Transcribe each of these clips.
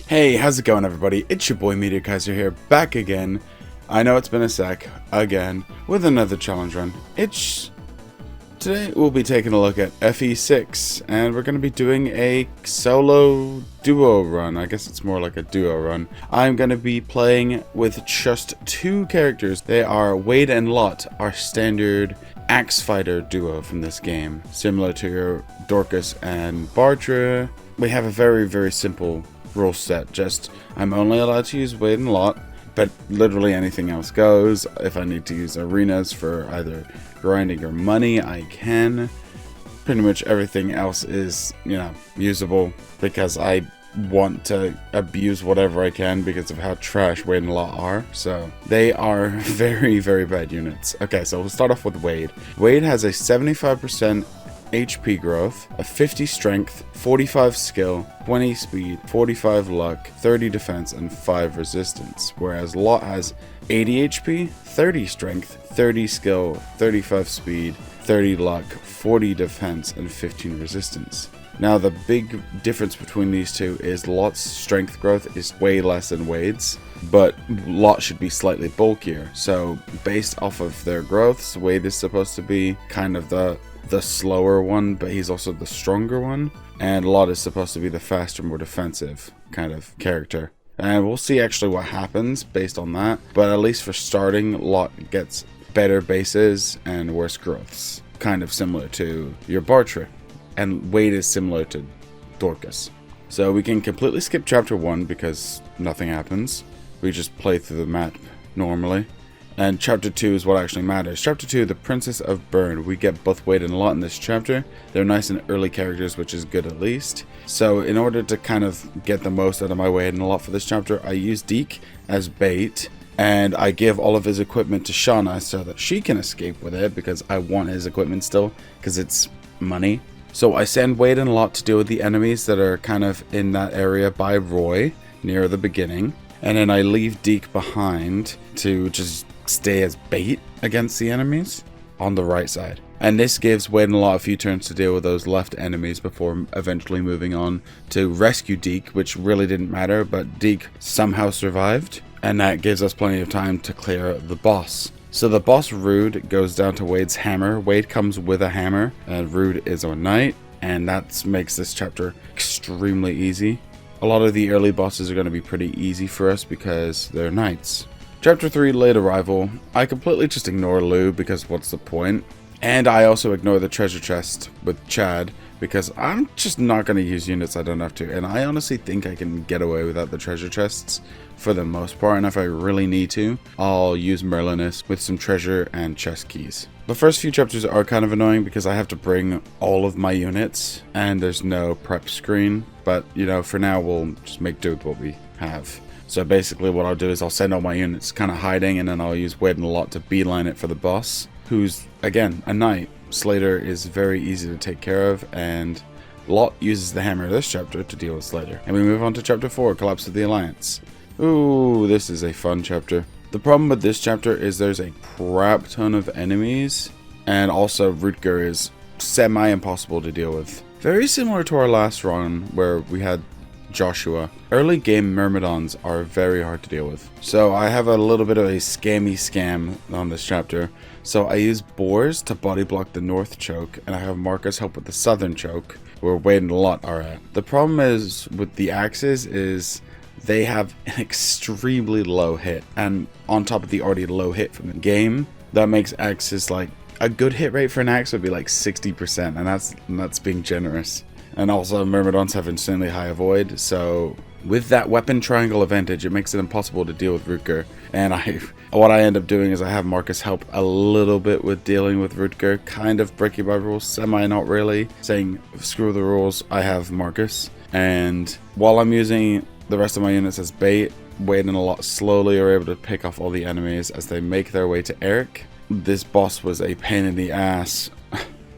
Hey, how's it going, everybody? It's your boy Meteor Kaiser here, back again. I know it's been a sec, again, with another challenge run. Today we'll be taking a look at FE6, and we're going to be doing a solo duo run. I guess it's more like a duo run. I'm going to be playing with just two characters. They are Wade and Lot, our standard axe fighter duo from this game, similar to your Dorcas and Bartra. We have a very simple rule set. Just I'm only allowed to use Wade and Lot, but literally anything else goes. If I need to use arenas for either grinding or money, I can. Pretty much everything else is, usable because I want to abuse whatever I can because of how trash Wade and Lot are. So they are very bad units. Okay, so we'll start off with Wade. Wade has a 75% HP growth, a 50 strength, 45 skill, 20 speed, 45 luck, 30 defense, and 5 resistance. Whereas Lot has 80 HP, 30 strength, 30 skill, 35 speed, 30 luck, 40 defense, and 15 resistance. Now the big difference between these two is Lot's strength growth is way less than Wade's, but Lot should be slightly bulkier. So based off of their growths, Wade is supposed to be kind of the slower one, but he's also the stronger one, and Lot is supposed to be the faster, more defensive kind of character. And we'll see actually what happens based on that, but at least for starting, Lot gets better bases and worse growths, kind of similar to your Bartra, and Wade is similar to Dorcas. So we can completely skip chapter 1 because nothing happens. We just play through the map normally. And chapter 2 is what actually matters. Chapter 2, the Princess of Bern. We get both Wade and Lot in this chapter. They're nice and early characters, which is good at least. So in order to kind of get the most out of my Wade and Lot for this chapter, I use Deke as bait. And I give all of his equipment to Shauna so that she can escape with it, because I want his equipment still, because it's money. So I send Wade and Lot to deal with the enemies that are kind of in that area by Roy, near the beginning. And then I leave Deke behind to just stay as bait against the enemies on the right side. And this gives Wade and Lot a few turns to deal with those left enemies before eventually moving on to rescue Deke, which really didn't matter, but Deke somehow survived, and that gives us plenty of time to clear the boss. So the boss Rude goes down to Wade's hammer. Wade comes with a hammer, and Rude is a knight, and that makes this chapter extremely easy. A lot of the early bosses are going to be pretty easy for us because they're knights. Chapter 3, Late Arrival. I completely just ignore Lou because what's the point? And I also ignore the treasure chest with Chad because I'm just not going to use units I don't have to. And I honestly think I can get away without the treasure chests for the most part. And if I really need to, I'll use Merlinus with some treasure and chest keys. The first few chapters are kind of annoying because I have to bring all of my units and there's no prep screen. But, for now we'll just make do with what we have. So basically what I'll do is I'll send all my units kind of hiding, and then I'll use Wade and Lot to beeline it for the boss, who's, again, a knight. Slater is very easy to take care of, and Lot uses the hammer this chapter to deal with Slater. And we move on to chapter 4, Collapse of the Alliance. Ooh, this is a fun chapter. The problem with this chapter is there's a crap ton of enemies, and also Rutger is semi-impossible to deal with. Very similar to our last run where we had Joshua. Early game Myrmidons are very hard to deal with. So I have a little bit of a scam on this chapter. So I use Boars to body block the north choke, and I have Marcus help with the southern choke, where Wade and Lot are at. The problem is with the axes is they have an extremely low hit, and on top of the already low hit from the game, that makes axes like a good hit rate for an axe would be like 60%, and that's being generous. And also Myrmidons have insanely high avoid, so with that weapon triangle advantage, it makes it impossible to deal with Rutger. And what I end up doing is I have Marcus help a little bit with dealing with Rutger, kind of breaking my rules, semi not really, saying screw the rules, I have Marcus. And while I'm using the rest of my units as bait, Wade and Lot slowly are able to pick off all the enemies as they make their way to Eric. This boss was a pain in the ass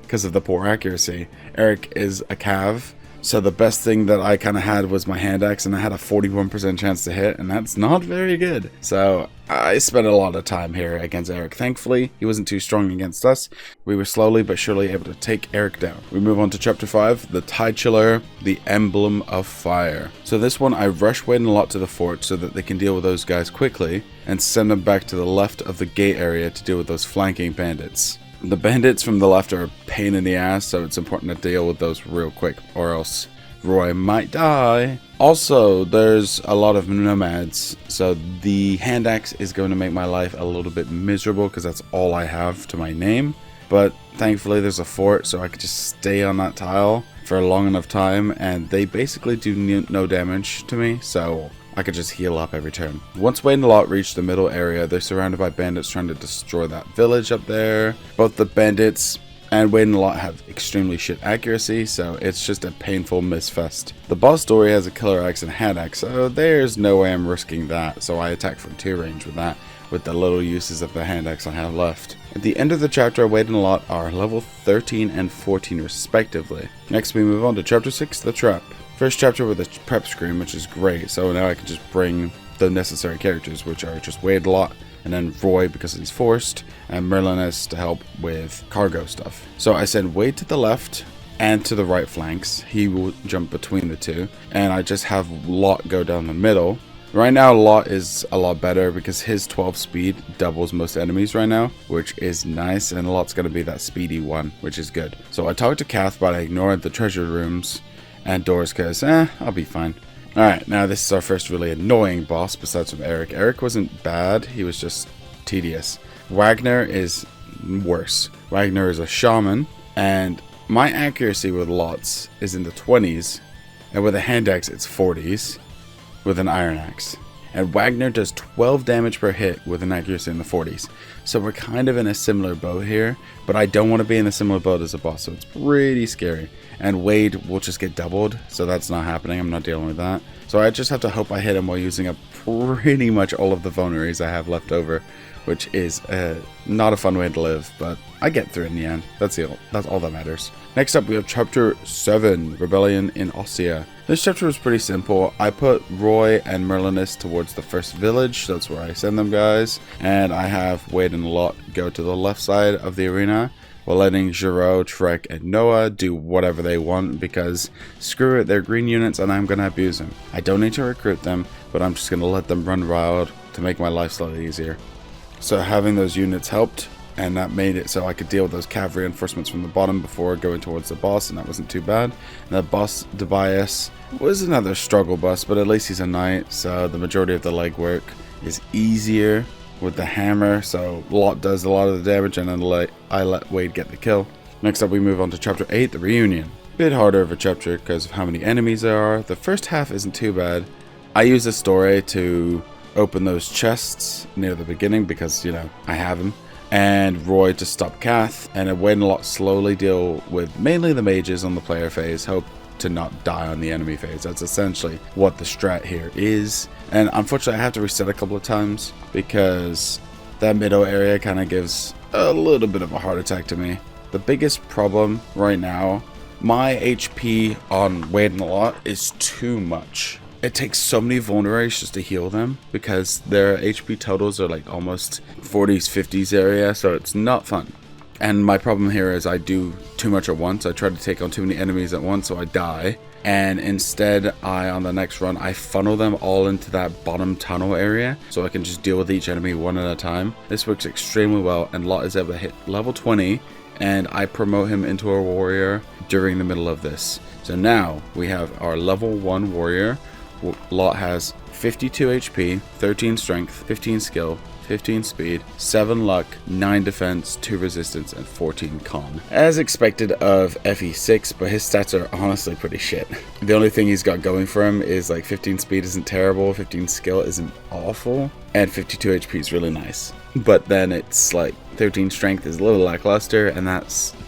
because of the poor accuracy. Eric is a cav, So the best thing that I kind of had was my hand axe, and I had a 41% chance to hit, and that's not very good. So I spent a lot of time here against Eric. Thankfully, he wasn't too strong against us. We were slowly but surely able to take Eric down. We move on to Chapter 5, the Tide Chiller, the Emblem of Fire. So this one, I rush Wade and Lot to the fort so that they can deal with those guys quickly, and send them back to the left of the gate area to deal with those flanking bandits. The bandits from the left are a pain in the ass, so it's important to deal with those real quick, or else Roy might die. Also, there's a lot of nomads, so the hand axe is going to make my life a little bit miserable because that's all I have to my name. But thankfully there's a fort, so I could just stay on that tile for a long enough time, and they basically do no damage to me, so I could just heal up every turn. Once Wade and Lot reach the middle area, they're surrounded by bandits trying to destroy that village up there. Both the bandits and Wade and Lot have extremely shit accuracy, so it's just a painful misfest. The boss story has a killer axe and a hand axe, so there's no way I'm risking that, so I attack from 2 range with that, with the little uses of the hand axe I have left. At the end of the chapter, Wade and Lot are level 13 and 14 respectively. Next we move on to Chapter 6, the Trap. First chapter with a prep screen, which is great, so now I can just bring the necessary characters, which are just Wade, Lot, and then Roy because he's forced, and Merlinus to help with cargo stuff. So I send Wade to the left and to the right flanks. He will jump between the two, and I just have Lot go down the middle. Right now Lot is a lot better because his 12 speed doubles most enemies right now, which is nice, and Lot's going to be that speedy one, which is good. So I talked to Kath, but I ignored the treasure rooms and doors because I'll be fine. Alright, now this is our first really annoying boss besides from Eric. Eric wasn't bad, he was just tedious. Wagner is worse. Wagner is a shaman, and my accuracy with Lots is in the 20s, and with a hand axe it's 40s with an iron axe. And Wagner does 12 damage per hit with an accuracy in the 40s. So we're kind of in a similar boat here, but I don't want to be in a similar boat as a boss, so it's pretty scary. And Wade will just get doubled, so that's not happening. I'm not dealing with that. So I just have to hope I hit him while using up pretty much all of the vulneraries I have left over, which is not a fun way to live, but I get through in the end. That's all that matters. Next up we have Chapter 7, Rebellion in Ossia. This chapter was pretty simple. I put Roy and Merlinus towards the first village, that's where I send them guys, and I have Wade and Lot go to the left side of the arena, while letting Giro, Trek, and Noah do whatever they want because screw it, they're green units and I'm gonna abuse them. I don't need to recruit them, but I'm just gonna let them run wild to make my life slightly easier. So having those units helped, and that made it so I could deal with those cavalry reinforcements from the bottom before going towards the boss, and that wasn't too bad. And the boss, Tobias, was another struggle boss, but at least he's a knight, so the majority of the legwork is easier with the hammer, so Lot does a lot of the damage, and then I let Wade get the kill. Next up we move on to Chapter 8, the Reunion. Bit harder of a chapter because of how many enemies there are. The first half isn't too bad. I use the story to open those chests near the beginning because, you know, I have them. And Roy to stop Kath, and Wade and Lot slowly deal with mainly the mages on the player phase, hope to not die on the enemy phase. That's essentially what the strat here is. And unfortunately I have to reset a couple of times because that middle area kind of gives a little bit of a heart attack to me. The biggest problem right now, my HP on Wade and Lot is too much. It takes so many vulneraries just to heal them because their HP totals are like almost 40s, 50s area, so it's not fun. And my problem here is I do too much at once. I try to take on too many enemies at once, so I die. And instead, on the next run, I funnel them all into that bottom tunnel area so I can just deal with each enemy one at a time. This works extremely well, and Lot is able to hit level 20, and I promote him into a warrior during the middle of this. So now we have our level 1 warrior. Lot has 52 HP, 13 strength, 15 skill, 15 speed, 7 luck, 9 defense, 2 resistance, and 14 con. As expected of FE6, but his stats are honestly pretty shit. The only thing he's got going for him is like 15 speed isn't terrible, 15 skill isn't awful, and 52 HP is really nice. But then it's like 13 strength is a little lackluster, and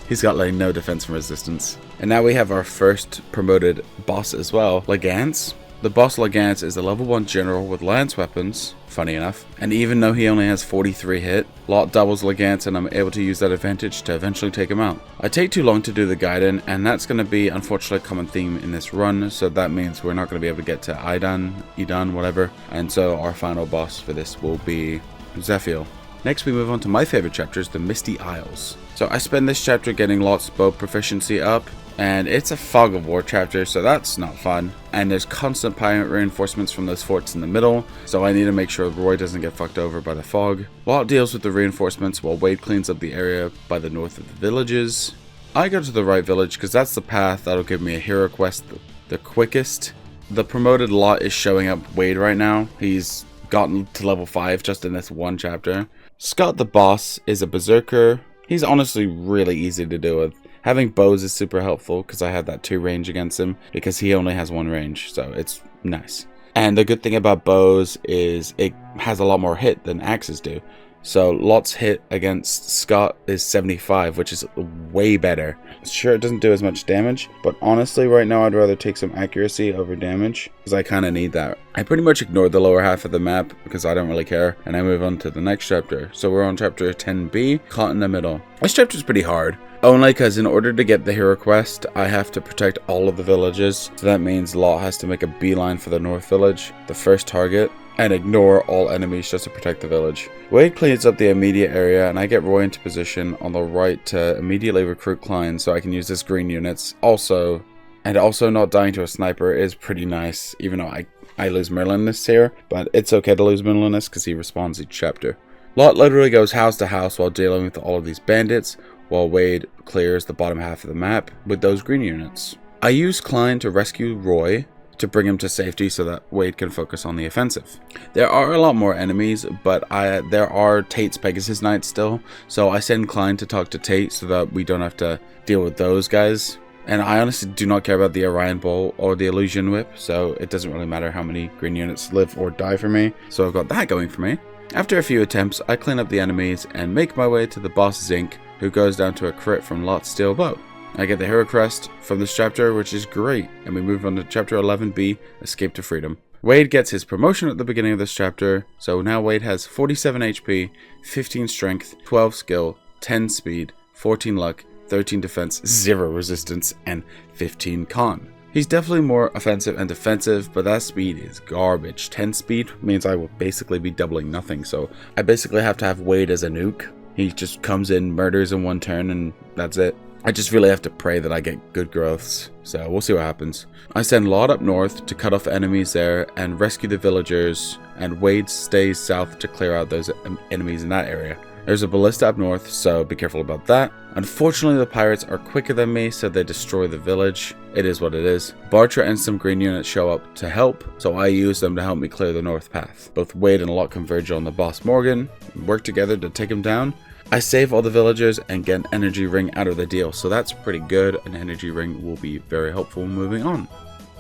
he's got like no defense and resistance. And now we have our first promoted boss as well, Legance. The boss Lagance is a level 1 general with lance weapons, funny enough, and even though he only has 43 hit, Lot doubles Lagance and I'm able to use that advantage to eventually take him out. I take too long to do the Gaiden, and that's going to be unfortunately a common theme in this run, so that means we're not going to be able to get to Idan, whatever, and so our final boss for this will be Zephiel. Next we move on to my favorite chapters, the Misty Isles. So I spend this chapter getting Lot's bow proficiency up, and it's a Fog of War chapter, so that's not fun. And there's constant pirate reinforcements from those forts in the middle, so I need to make sure Roy doesn't get fucked over by the fog. Lot deals with the reinforcements while Wade cleans up the area by the north of the villages. I go to the right village because that's the path that'll give me a hero quest the quickest. The promoted Lot is showing up Wade right now. He's gotten to level 5 just in this one chapter. Scott the boss is a berserker. He's honestly really easy to deal with. Having bows is super helpful because I have that 2 range against him because he only has 1 range, so it's nice. And the good thing about bows is it has a lot more hit than axes do. So Lot's hit against Scott is 75, which is way better. Sure, it doesn't do as much damage, but honestly right now I'd rather take some accuracy over damage because I kind of need that. I pretty much ignored the lower half of the map because I don't really care, and I move on to the next chapter. So we're on chapter 10b, Caught in the Middle. This chapter is pretty hard, only because in order to get the hero quest, I have to protect all of the villages. So that means Lot has to make a beeline for the north village, the first target, and ignore all enemies just to protect the village. Wade cleans up the immediate area, and I get Roy into position on the right to immediately recruit Klein so I can use this green units. Also not dying to a sniper is pretty nice, even though I lose Merlinus here, but it's okay to lose Merlinus because he respawns each chapter. Lot literally goes house to house while dealing with all of these bandits, while Wade clears the bottom half of the map with those green units. I use Klein to rescue Roy to bring him to safety so that Wade can focus on the offensive. There are a lot more enemies, but there are Tate's Pegasus Knights still, so I send Klein to talk to Tate so that we don't have to deal with those guys. And I honestly do not care about the Orion Bowl or the Illusion Whip, so it doesn't really matter how many green units live or die for me, so I've got that going for me. After a few attempts, I clean up the enemies and make my way to the boss Zinc, who goes down to a crit from Lot's steel bow. I get the hero crest from this chapter, which is great, and we move on to chapter 11b, Escape to Freedom. Wade gets his promotion at the beginning of this chapter, so now Wade has 47 HP, 15 strength, 12 skill, 10 speed, 14 luck, 13 defense, 0 resistance, and 15 con. He's definitely more offensive and defensive, but that speed is garbage. 10 speed means I will basically be doubling nothing, so I basically have to have Wade as a nuke. He just comes in, murders in 1 turn, and that's it. I just really have to pray that I get good growths, so we'll see what happens. I send Lot up north to cut off enemies there and rescue the villagers, and Wade stays south to clear out those enemies in that area. There's a ballista up north, so be careful about that. Unfortunately, the pirates are quicker than me, so they destroy the village. It is what it is. Bartra and some green units show up to help, so I use them to help me clear the north path. Both Wade and Lot converge on the boss Morgan, and work together to take him down. I save all the villagers and get an energy ring out of the deal, so that's pretty good. An energy ring will be very helpful moving on.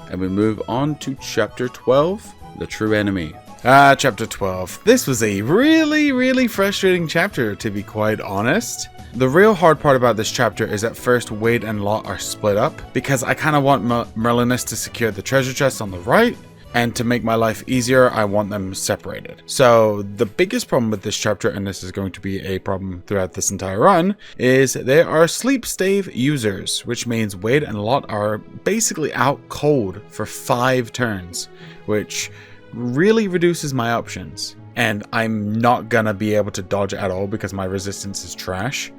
And we move on to chapter 12, The True Enemy. Chapter 12. This was a really frustrating chapter, to be quite honest. The real hard part about this chapter is at first Wade and Lot are split up, because I kind of want Merlinus to secure the treasure chest on the right, and to make my life easier, I want them separated. So the biggest problem with this chapter, and this is going to be a problem throughout this entire run, is they are sleep stave users, which means Wade and Lot are basically out cold for 5 turns, which really reduces my options. And I'm not gonna be able to dodge at all because my resistance is trash.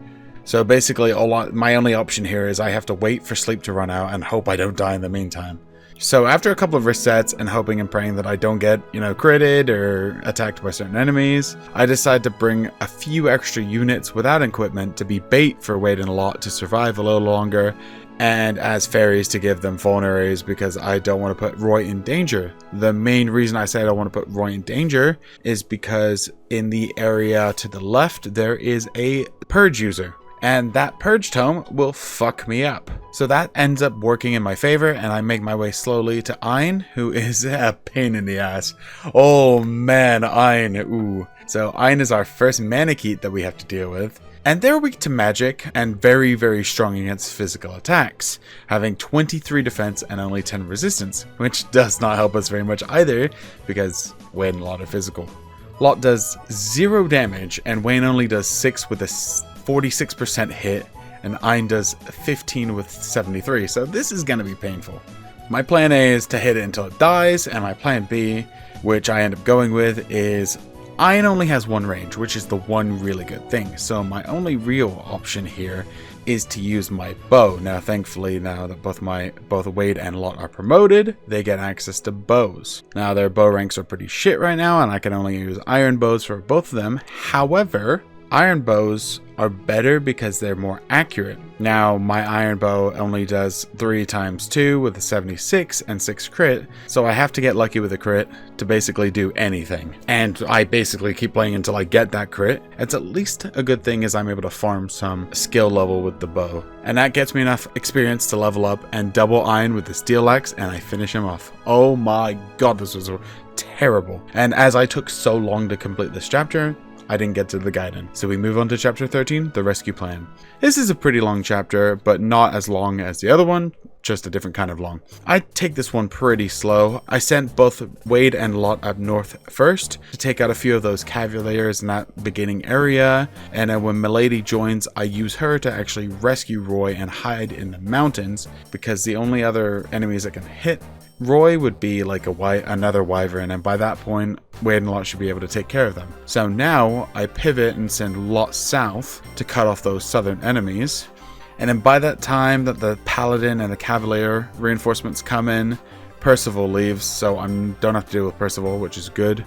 So basically my only option here is I have to wait for sleep to run out and hope I don't die in the meantime. So after a couple of resets and hoping and praying that I don't get, critted or attacked by certain enemies, I decide to bring a few extra units without equipment to be bait for Wade and Lot to survive a little longer, and as fairies to give them vulneraries because I don't want to put Roy in danger. The main reason I say I don't want to put Roy in danger is because in the area to the left there is a purge user. And that purge tome will fuck me up. So that ends up working in my favor, and I make my way slowly to Ein, who is a pain in the ass. Oh man, Ein, ooh. So Ein is our first Manakete that we have to deal with. And they're weak to magic and very, very strong against physical attacks, having 23 defense and only 10 resistance, which does not help us very much either, because Wade and Lot are physical. Lot does 0 damage, and Wayne only does 6 with a 46% hit, and Ein does 15 with 73, so this is going to be painful. My plan A is to hit it until it dies, and my plan B, which I end up going with, is Ein only has 1 range, which is the one really good thing, so my only real option here is to use my bow. Now thankfully, now that both Wade and Lot are promoted, they get access to bows. Now their bow ranks are pretty shit right now, and I can only use iron bows for both of them. However, iron bows are better because they're more accurate. Now my iron bow only does 3 times 2 with a 76 and 6 crit, so I have to get lucky with a crit to basically do anything. And I basically keep playing until I get that crit. It's at least a good thing is I'm able to farm some skill level with the bow. And that gets me enough experience to level up and double iron with the steel axe, and I finish him off. Oh my god, this was terrible. And as I took so long to complete this chapter, I didn't get to the Gaiden. So we move on to chapter 13, the rescue plan. This is a pretty long chapter, but not as long as the other one, just a different kind of long. I take this one pretty slow. I sent both Wade and Lot up north first to take out a few of those cavaliers in that beginning area, and then when Milady joins, I use her to actually rescue Roy and hide in the mountains, because the only other enemies that can hit Roy would be like another wyvern, and by that point, Wade and Lot should be able to take care of them. So now I pivot and send Lot south to cut off those southern enemies. And then by that time that the Paladin and the Cavalier reinforcements come in, Percival leaves, so I don't have to deal with Percival, which is good.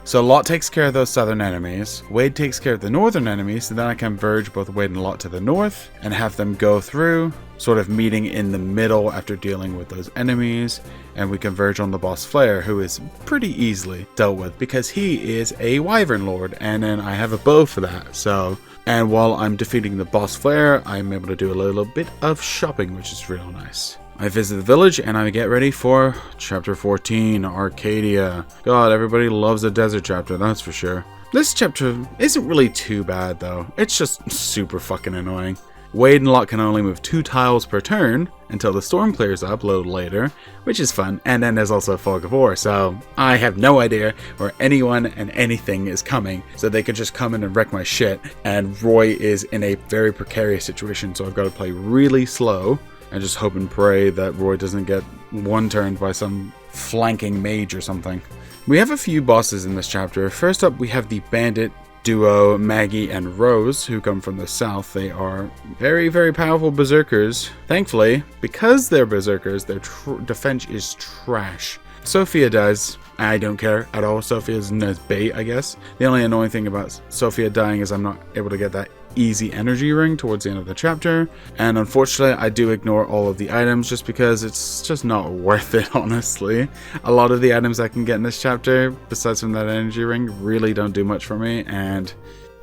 So Lot takes care of those southern enemies, Wade takes care of the northern enemies, so then I can converge both Wade and Lot to the north and have them go through, sort of meeting in the middle after dealing with those enemies, and we converge on the boss Flare, who is pretty easily dealt with because he is a Wyvern Lord, and then I have a bow for that. So, and while I'm defeating the boss Flare, I'm able to do a little bit of shopping, which is real nice. I visit the village and I get ready for chapter 14, Arcadia. God, everybody loves a desert chapter, that's for sure. This chapter isn't really too bad though. It's just super fucking annoying. Wade and Lot can only move 2 tiles per turn until the storm clears up a little later, which is fun, and then there's also Fog of War, so I have no idea where anyone and anything is coming, so they could just come in and wreck my shit, and Roy is in a very precarious situation, so I've got to play really slow and just hope and pray that Roy doesn't get one-turned by some flanking mage or something. We have a few bosses in this chapter. First up, we have the bandit duo Maggie and Rose, who come from the south. They are very, very powerful berserkers. Thankfully, because they're berserkers, their defense is trash. Sophia dies. I don't care at all. Sophia's nice bait, I guess. The only annoying thing about Sophia dying is I'm not able to get that easy energy ring towards the end of the chapter, and unfortunately I do ignore all of the items just because it's just not worth it, honestly. A lot of the items I can get in this chapter, besides from that energy ring, really don't do much for me, and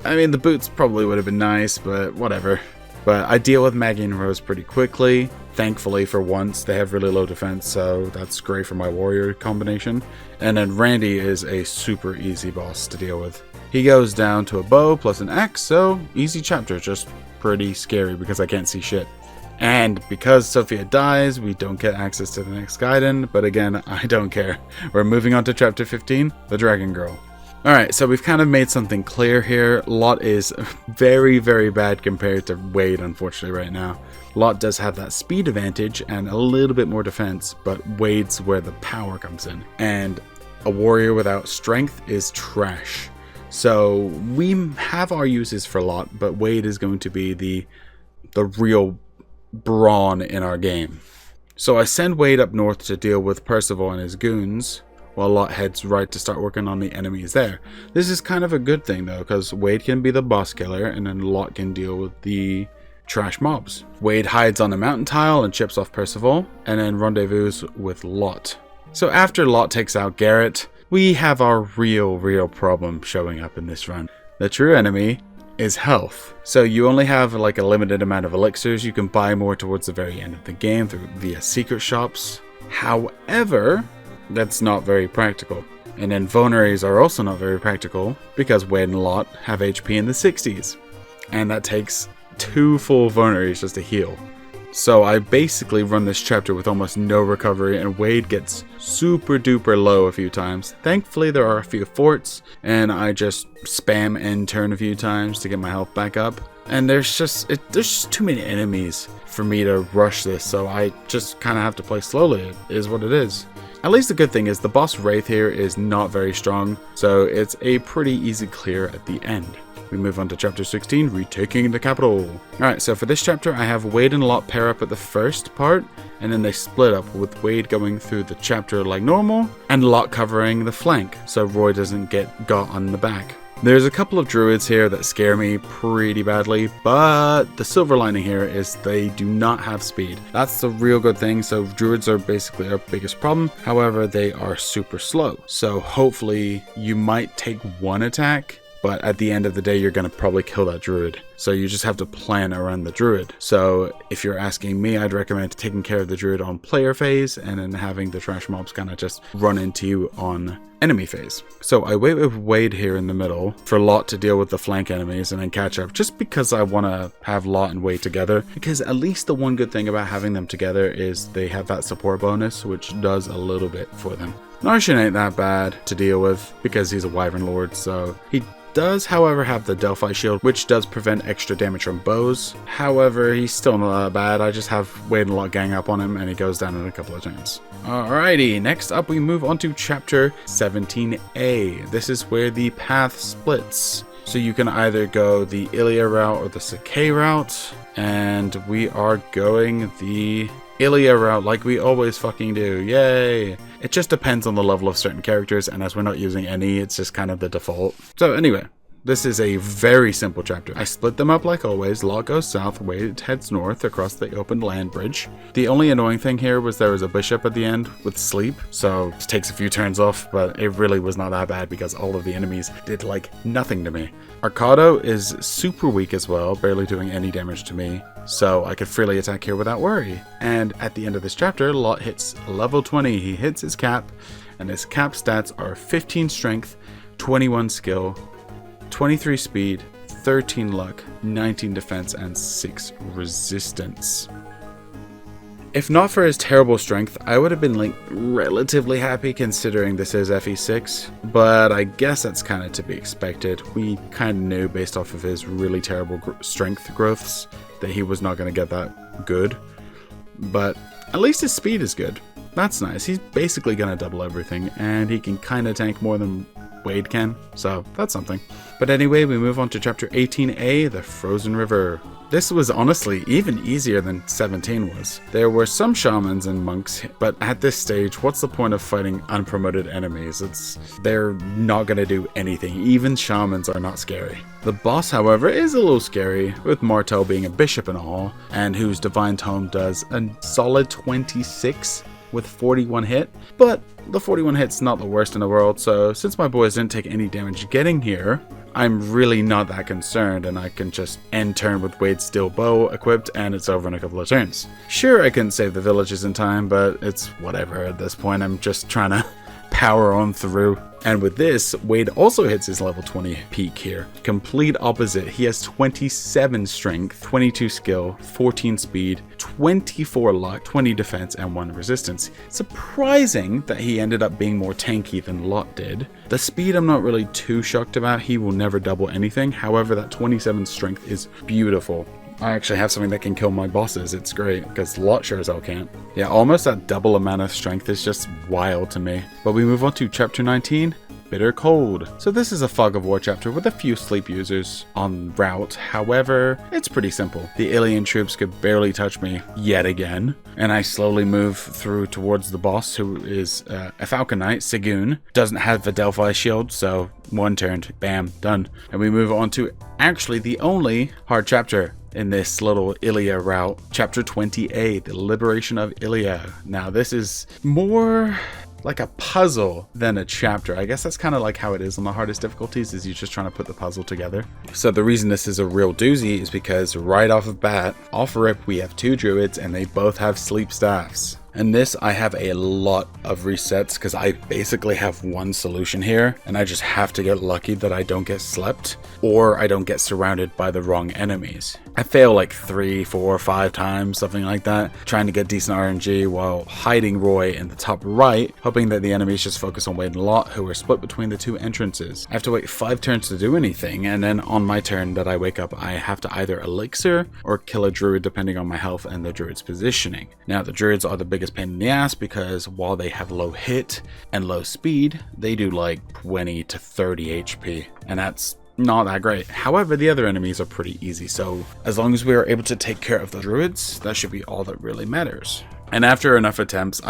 I mean the boots probably would have been nice, but whatever. But I deal with Maggie and Rose pretty quickly. Thankfully, for once, they have really low defense, so that's great for my warrior combination. And then Randy is a super easy boss to deal with. He goes down to a bow plus an axe, so easy chapter, just pretty scary because I can't see shit. And because Sophia dies, we don't get access to the next Gaiden, but again, I don't care. We're moving on to chapter 15, the Dragon Girl. Alright, so we've kind of made something clear here. Lot is very, very bad compared to Wade, unfortunately, right now. Lot does have that speed advantage and a little bit more defense, but Wade's where the power comes in. And a warrior without strength is trash. So we have our uses for Lot, but Wade is going to be the real brawn in our game. So I send Wade up north to deal with Percival and his goons, while Lot heads right to start working on the enemies there. This is kind of a good thing though, because Wade can be the boss killer and then Lot can deal with the trash mobs. Wade hides on a mountain tile and chips off Percival, and then rendezvous with Lot. So after Lot takes out Garrett, we have our real problem showing up in this run. The true enemy is health. So you only have like a limited amount of elixirs. You can buy more towards the very end of the game via secret shops. However, that's not very practical. And then vulneraries are also not very practical because Wade and Lot have HP in the 60s. and that takes 2 full vulneraries just to heal. So I basically run this chapter with almost no recovery, and Wade gets super duper low a few times. Thankfully there are a few forts, and I just spam end turn a few times to get my health back up. And there's just too many enemies for me to rush this, so I just kind of have to play slowly. It is what it is. At least the good thing is the boss Wraith here is not very strong, so it's a pretty easy clear at the end. We move on to chapter 16, retaking the capital. Alright, so for this chapter I have Wade and Lot pair up at the first part, and then they split up with Wade going through the chapter like normal, and Lot covering the flank, so Roy doesn't get got on the back. There's a couple of druids here that scare me pretty badly, but the silver lining here is they do not have speed. That's the real good thing. So druids are basically our biggest problem. However, they are super slow. So hopefully you might take one attack, but at the end of the day, you're going to probably kill that druid. So you just have to plan around the druid. So if you're asking me, I'd recommend taking care of the druid on player phase and then having the trash mobs kind of just run into you on enemy phase. So I wait with Wade here in the middle for Lot to deal with the flank enemies and then catch up, just because I want to have Lot and Wade together. Because at least the one good thing about having them together is they have that support bonus, which does a little bit for them. Narshan ain't that bad to deal with because he's a Wyvern Lord, so he does, however, have the Delphi shield, which does prevent extra damage from bows. However, he's still not that bad. I just have Wade and Lot gang up on him, and he goes down in a couple of turns. Alrighty, next up we move on to chapter 17a. This is where the path splits. So you can either go the Ilia route or the Sakai route, and we are going the Ilia route like we always fucking do. Yay! It just depends on the level of certain characters, and as we're not using any, it's just kind of the default. So anyway, this is a very simple chapter. I split them up like always. Lot goes south, Wade heads north across the open land bridge. The only annoying thing here was there was a bishop at the end with sleep, so it takes a few turns off, but it really was not that bad because all of the enemies did like nothing to me. Arcado is super weak as well, barely doing any damage to me, so I could freely attack here without worry. And at the end of this chapter, Lot hits level 20. He hits his cap, and his cap stats are 15 strength, 21 skill, 23 speed, 13 luck, 19 defense, and 6 resistance. If not for his terrible strength, I would have been like relatively happy considering this is FE6, but I guess that's kind of to be expected. We kind of knew based off of his really terrible strength growths that he was not going to get that good, but at least his speed is good. That's nice. He's basically going to double everything, and he can kind of tank more than Wade can, so that's something. But anyway, we move on to chapter 18a, the Frozen River. This was honestly even easier than 17 was. There were some shamans and monks, but at this stage, what's the point of fighting unpromoted enemies? They're not gonna do anything. Even shamans are not scary. The boss, however, is a little scary, with Martel being a bishop and all, and whose Divine Tome does a solid 26 with 41 hit, but the 41 hit's not the worst in the world, so since my boys didn't take any damage getting here, I'm really not that concerned, and I can just end turn with Wade's steel bow equipped, and it's over in a couple of turns. Sure, I couldn't save the villages in time, but it's whatever at this point. I'm just trying to power on through. And with this, Wade also hits his level 20 peak here. Complete opposite. He has 27 strength, 22 skill, 14 speed, 24 luck, 20 defense, and 1 resistance. Surprising that he ended up being more tanky than Lot did. The speed I'm not really too shocked about. He will never double anything. However, that 27 strength is beautiful. I actually have something that can kill my bosses. It's great, because Lot sure as hell can't. Yeah, almost that double amount of strength is just wild to me. But we move on to chapter 19, Bitter Cold. So this is a Fog of War chapter with a few sleep users on route. However, it's pretty simple. The alien troops could barely touch me yet again, and I slowly move through towards the boss, who is a Falcon Knight, Sigun. Doesn't have the Delphi shield, so one turn, bam, done. And we move on to actually the only hard chapter in this little Ilia route, chapter 20a, the Liberation of Ilia. Now this is more like a puzzle than a chapter. I guess that's kind of like how it is on the hardest difficulties, is you're just trying to put the puzzle together. So the reason this is a real doozy is because right off of bat, off rip, we have 2 druids and they both have sleep staffs. And this, I have a lot of resets because I basically have one solution here, and I just have to get lucky that I don't get slept or I don't get surrounded by the wrong enemies. I fail like 3, 4, 5 times, something like that, trying to get decent RNG while hiding Roy in the top right, hoping that the enemies just focus on Wade and Lot, who are split between the 2 entrances. I have to wait 5 turns to do anything, and then on my turn that I wake up, I have to either elixir or kill a druid depending on my health and the druid's positioning. Now, the druids are the biggest pain in the ass because while they have low hit and low speed, they do like 20 to 30 HP, and that's not that great. However, the other enemies are pretty easy, so as long as we are able to take care of the druids, that should be all that really matters. And after enough attempts,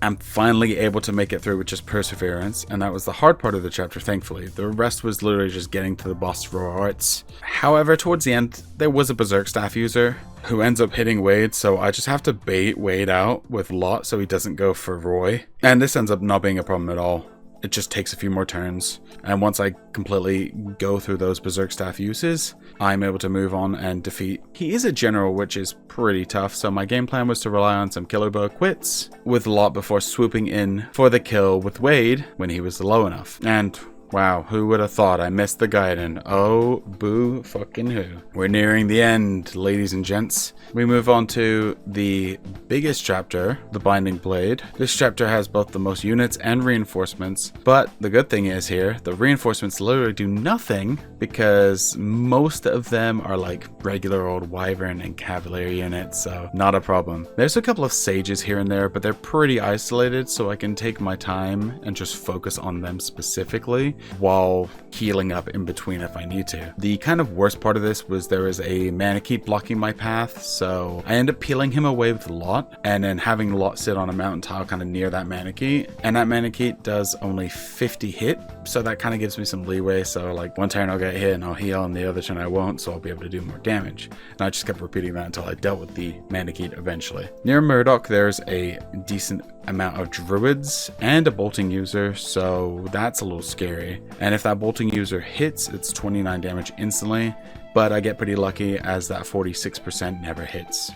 I'm finally able to make it through with just perseverance, and that was the hard part of the chapter, thankfully. The rest was literally just getting to the boss arts. However, towards the end, there was a Berserk Staff user who ends up hitting Wade, so I just have to bait Wade out with Lot so he doesn't go for Roy. And this ends up not being a problem at all. It just takes a few more turns, and once I completely go through those Berserk Staff uses, I'm able to move on and defeat. He is a general, which is pretty tough, so my game plan was to rely on some killer bow quits with Lot before swooping in for the kill with Wade when he was low enough. And wow, who would have thought I missed the Gaiden? Oh, boo fucking who. We're nearing the end, ladies and gents. We move on to the biggest chapter, the Binding Blade. This chapter has both the most units and reinforcements, but the good thing is here, the reinforcements literally do nothing because most of them are like regular old Wyvern and Cavalier units, so not a problem. There's a couple of Sages here and there, but they're pretty isolated, so I can take my time and just focus on them specifically while healing up in between if I need to. The kind of worst part of this was there was a Manakee blocking my path, so I end up peeling him away with Lot, and then having Lot sit on a mountain tile kind of near that Manakee, and that Manakee does only 50 hit, so that kind of gives me some leeway, so like one turn I'll get hit and I'll heal, and the other turn I won't, so I'll be able to do more damage. And I just kept repeating that until I dealt with the Manakee eventually. Near Murdoch there's a decent amount of druids and a bolting user, so that's a little scary. And if that bolting user hits, it's 29 damage instantly, but I get pretty lucky as that 46% never hits.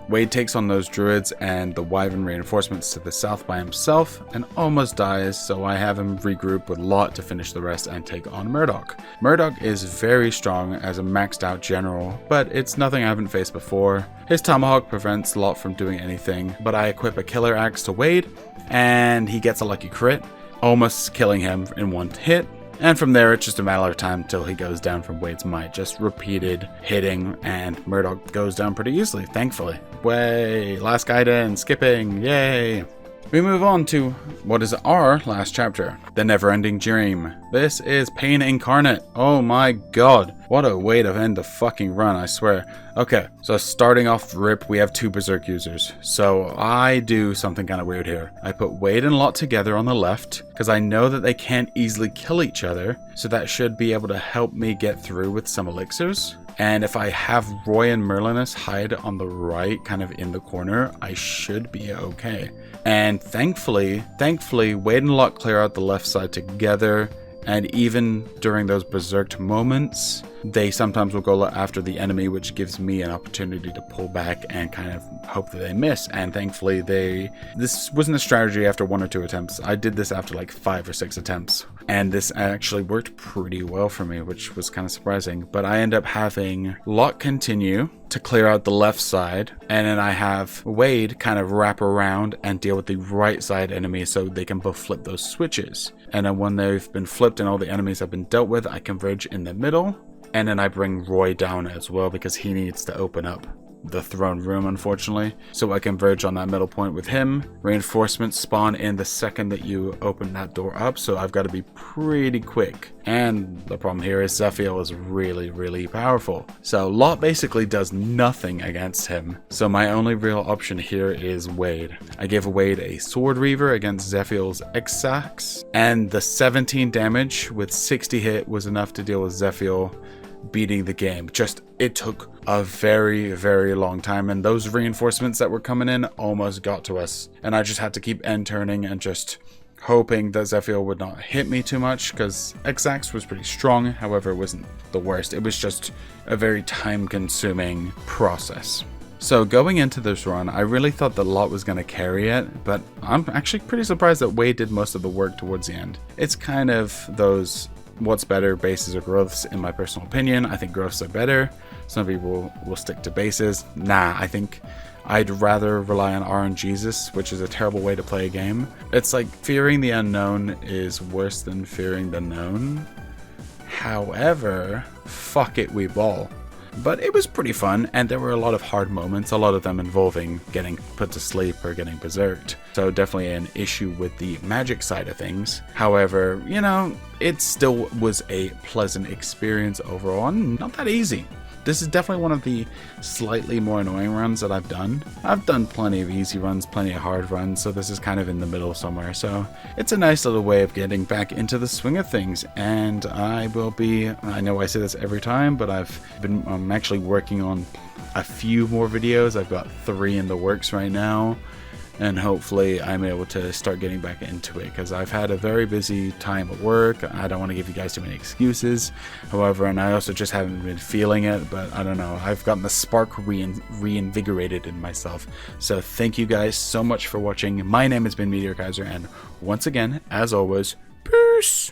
Wade takes on those druids and the Wyvern reinforcements to the south by himself and almost dies, so I have him regroup with Lot to finish the rest and take on Murdoch. Murdoch is very strong as a maxed out general, but it's nothing I haven't faced before. His Tomahawk prevents Lot from doing anything, but I equip a Killer Axe to Wade and he gets a lucky crit, almost killing him in one hit. And from there, it's just a matter of time till he goes down from Wade's might. Just repeated hitting, and Murdoch goes down pretty easily, thankfully. Way! Last Gaiden, skipping, yay! We move on to what is our last chapter, The Never-Ending Dream. This is Pain Incarnate. Oh my god. What a way to end the fucking run, I swear. Okay, so starting off rip, we have 2 Berserk users. So I do something kind of weird here. I put Wade and Lot together on the left, because I know that they can't easily kill each other, so that should be able to help me get through with some elixirs. And if I have Roy and Merlinus hide on the right, kind of in the corner, I should be okay. And thankfully, Wade and Lot clear out the left side together, and even during those berserked moments, they sometimes will go after the enemy, which gives me an opportunity to pull back and kind of hope that they miss. And thankfully this wasn't a strategy after 1 or 2 attempts. I did this after like 5 or 6 attempts, and this actually worked pretty well for me, which was kind of surprising. But I end up having Lot continue to clear out the left side, and then I have Wade kind of wrap around and deal with the right side enemy so they can both flip those switches. And then when they've been flipped and all the enemies have been dealt with, I converge in the middle, and then I bring Roy down as well because he needs to open up the throne room, unfortunately. So I converge on that middle point with him. Reinforcements spawn in the second that you open that door up, so I've got to be pretty quick. And the problem here is Zephiel is really, really powerful. So Lot basically does nothing against him. So my only real option here is Wade. I give Wade a Sword Reaver against Zephiel's X-Axe, and the 17 damage with 60 hit was enough to deal with Zephiel beating the game. It took a very, very long time, and those reinforcements that were coming in almost got to us, and I just had to keep end turning and just hoping that Zephiel would not hit me too much, because X-Axe was pretty strong. However, it wasn't the worst. It was just a very time consuming process. So going into this run, I really thought that Lot was going to carry it, but I'm actually pretty surprised that Wade did most of the work towards the end. It's kind of those what's better, bases or growths, in my personal opinion. I think growths are better. Some people will stick to bases. Nah, I think I'd rather rely on RNGesus, which is a terrible way to play a game. It's like fearing the unknown is worse than fearing the known. However, fuck it, we ball. But it was pretty fun, and there were a lot of hard moments, a lot of them involving getting put to sleep or getting berserked. So definitely an issue with the magic side of things. However, you know, it still was a pleasant experience overall, and not that easy. This is definitely one of the slightly more annoying runs that I've done. I've done plenty of easy runs, plenty of hard runs, so this is kind of in the middle somewhere. So it's a nice little way of getting back into the swing of things. And I know I say this every time, but I'm actually working on a few more videos. I've got 3 in the works right now. And hopefully I'm able to start getting back into it, because I've had a very busy time at work. I don't want to give you guys too many excuses. However, and I also just haven't been feeling it, but I don't know. I've gotten the spark reinvigorated in myself. So thank you guys so much for watching. My name has been Meteor Kaiser, and once again, as always, peace!